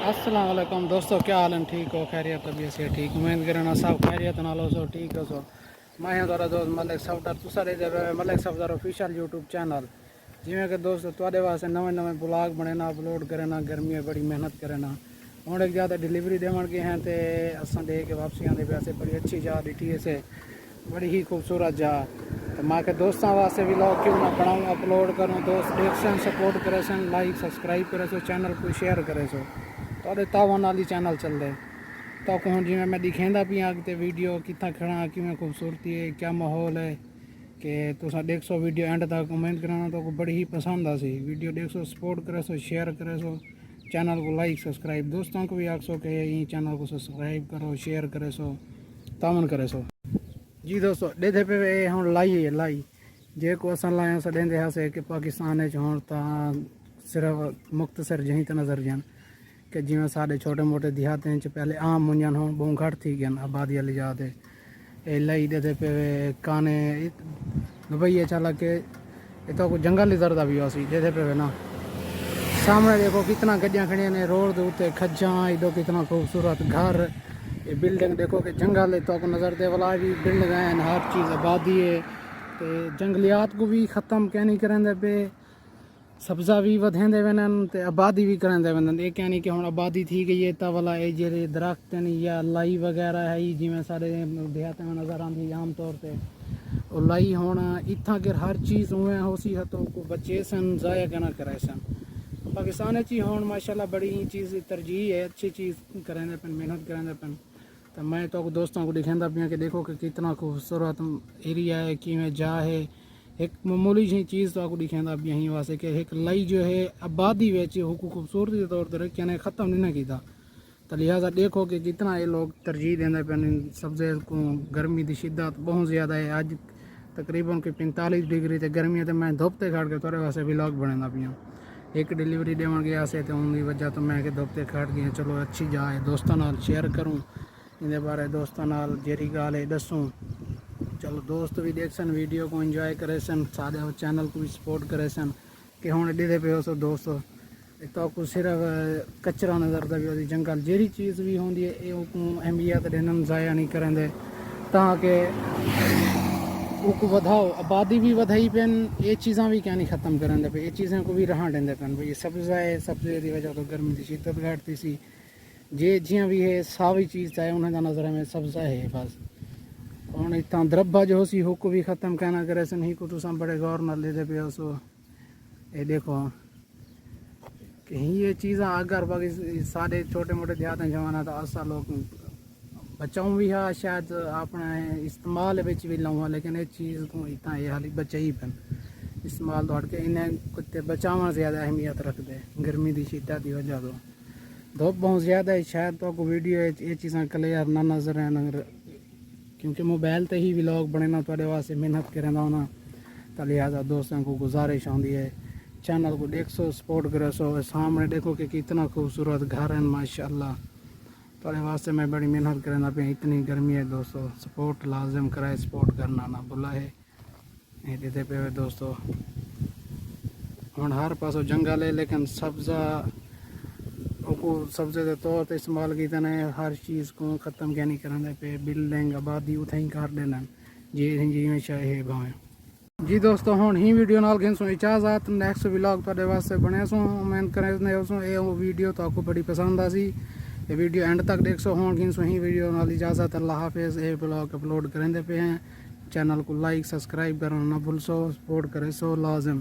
अस्सलाम वालेकुम दोस्तों, क्या हाल है? ठीक हो? खैरियत? तबीयत से ठीक? उम्मीद करना सब खैरियत नाल हो सो ठीक हो सो। मैं हूं तुहाडा दोस्त मलिक सफदर। तुसा देखदे पे Malik Safdar official YouTube channel. जिवें कि दोस्तों तुहाडे वास्ते नवे नवे ब्लॉग बनेना अपलोड करना, गर्मी बड़ी मेहनत करना। हुण एक ज़्यादा डिलीवरी देवन गए हैं तो असां दे के वापसी आंदे पे बड़ी अच्छी जा ॾिठी से, बड़ी ही खूबसूरत जा। तो मैं के दोस्तों वास्ते व्लॉग क्यों ना बनाऊँ, अपलोड करूँ। दोस्त देखसन, सपोर्ट करे सन, लाइक सब्सक्राइब करे सो, चैनल को शेयर करे सो। तो तावन वाली चैनल चल रहे तो हूँ जिमें मैं दिखेंदा भी अगते वीडियो कितना खड़ा किमें खूबसूरती है, क्या माहौल है कि तुसा देख सो वीडियो एंड तक। उम्मीद करना तो बड़ी ही पसंद आ सी वीडियो देख सो, सपोर्ट करे सो, शेयर करे सो, चैनल को लाइक सब्सक्राइब। दोस्तों को भी आख सो कि ये चैनल को सब्सक्राइब करो, शेयर करे सो, तावन करे सो। जी दोस्तों ॾेधे पे हम लाई है लाई जेको असां लाया सॾेंदे हुआसीं कि पाकिस्तान हुण तां सिर्फ मुख्तसर जहीं त नज़र जन कि जिमें साढ़े छोटे मोटे देहात पहले आम मुंजन हूँ बहुत घट थी गए आबादी वाली जाते लई देते पे काने दुबई चल के इतो को जंगल ही दरदा भी सी देते पे ना। सामने देखो कितना गड्डियाँ खड़िया ने रोड के उत्ते खज्जा इधो कितना खूबसूरत घर, ये बिल्डिंग देखो कि जंगल है तो नज़र दे वाला भी बिल्डिंग है, हर चीज़ आबादी है। तो जंगलियात को भी ख़त्म क्या नहीं करेंदे पे, सब्ज़ा भी वधेंदे वञनि ते आबादी भी करांदे वञनि। ये यानी कि हुण आबादी थी गई है तो वाला ये जेरे दरख्त या लाई वगैरह है जिमें सारे देहात में नज़र आती आम तौर पर लाई हुण इत्थां के हर चीज़ उवें हो सी हथों को बचे सन, ज़ाया के ना करे सन। पाकिस्तान ची हुण माशाल्लाह बड़ी ही चीज़ तरजीह है, अच्छी चीज़ करेंदे पन, मेहनत करेंदे पन। तो मैं तो दोस्तों को दिखांदा पिया कि देखो कि कितना खूबसूरत एरिया है, किमें जा है। एक मामूली सी चीज़ तो आपको दिखांदा पिया ही वास्ते कि एक लई जो है आबादी वेच खूबसूरती के तौर पर रखे ख़त्म नहीं किया। तो लिहाजा देखो कि कितना ये लोग तरजीह देंगे पे सब्ज़े को। गर्मी की शिद्दत बहुत ज़्यादा है, अज तकरीबन कोई 45 डिग्री तो गर्मी है। तो मैं धुप से खड़ के थोड़े वास्ते व्लॉग बनाना पिया। एक डिलीवरी देवन गया से तो उनकी वजह तो मैं धुप से खड़ गया, चलो अच्छी जा है दोस्तों नाल शेयर करूँ इनके बारे दोस्तों नाल जेरी गाल है दसूँ। चलो दोस्त भी देख सन वीडियो को इंजॉय करे सन, सारे चैनल को भी सपोर्ट करे सन कि हुण ॾिदे पे हो सो दोस्तों तो को सिर्फ कचरा नज़र दा भी जंगल जेरी चीज़ भी होंदी है ये अहमियत ॾिननि, ज़ाया नहीं करेंदे ताकि को वधाओ। आबादी भी वधाई पेन, ये चीज़ां भी क्या नहीं ख़त्म करेंदे पे, ये चीज़ें को भी रहण ॾींदे पेन भाई। सब्ज़ा है, सब्ज़े की वजह तो गर्मी की शिद्दत घटती सी जे जियां भी है सावी चीज़ चाहे उन्हें नज़र में सब्ज़ा है बस। हुण इतना दरब्बा जो सी हुक भी ख़त्म कहना करे सन ही को तुसा बड़े गौर न लेते पे हो सो। ये देखो कि ये चीज़ां अगर बाकी सारे छोटे मोटे देहात जमाना तो असा लोग बचाऊँ भी है, शायद अपने इस्तेमाल बिच भी लाऊँ, लेकिन ये चीज़ को इतना ये हाली बचा ही पेन इस्तेमाल तो हट के इन्हें कुत्ते बचाव ज़्यादा अहमियत रखते गर्मी की शिद्दत की वजह तो। धुप बहुत ज़्यादा है, शायद तो वीडियो ये चीज़ां क्लियर ना नज़र आन क्योंकि मोबाइल ते ही व्लॉग बनेना थोड़े वास्ते मेहनत करेंदा होना। तो लिहाजा दोस्तों को गुजारिश आती है चैनल को देख सो, सपोर्ट करे सो। सामने देखो कि कितना खूबसूरत घर है माशाल्लाह। थोड़े वास्ते मैं बड़ी मेहनत करेंदा पे, इतनी गर्मी है दोस्तों, सपोर्ट लाजम कराए, सपोर्ट करना ना भुला है। देते पे दोस्तों हुण हर पासों जंगल है लेकिन सब्ज़ा को सब्ज़े के तौर पर इस्तेमाल किया ने, हर चीज़ को ख़त्म क्या नहीं करेंदे पे। बिल्डिंग आबादी उथे ही कर देना जी जिमें चाहे भावें। जी दोस्तों हुण ही वीडियो नाल घें सो इजाज़त, नैक्सट व्लॉग तुहाडे वास्ते बने सो। उम्मीद करे सो ये वीडियो तो आपको बड़ी पसंद आ सी, ये वीडियो एंड तक देख सो। हुण घें सो ही वीडियो नाल इजाज़त, अल्लाह हाफिज़। ये व्लॉग अपलोड करेंदे पे हैं, चैनल को लाइक सब्सक्राइब करना ना भूल सो, सपोर्ट करे सो लाजम।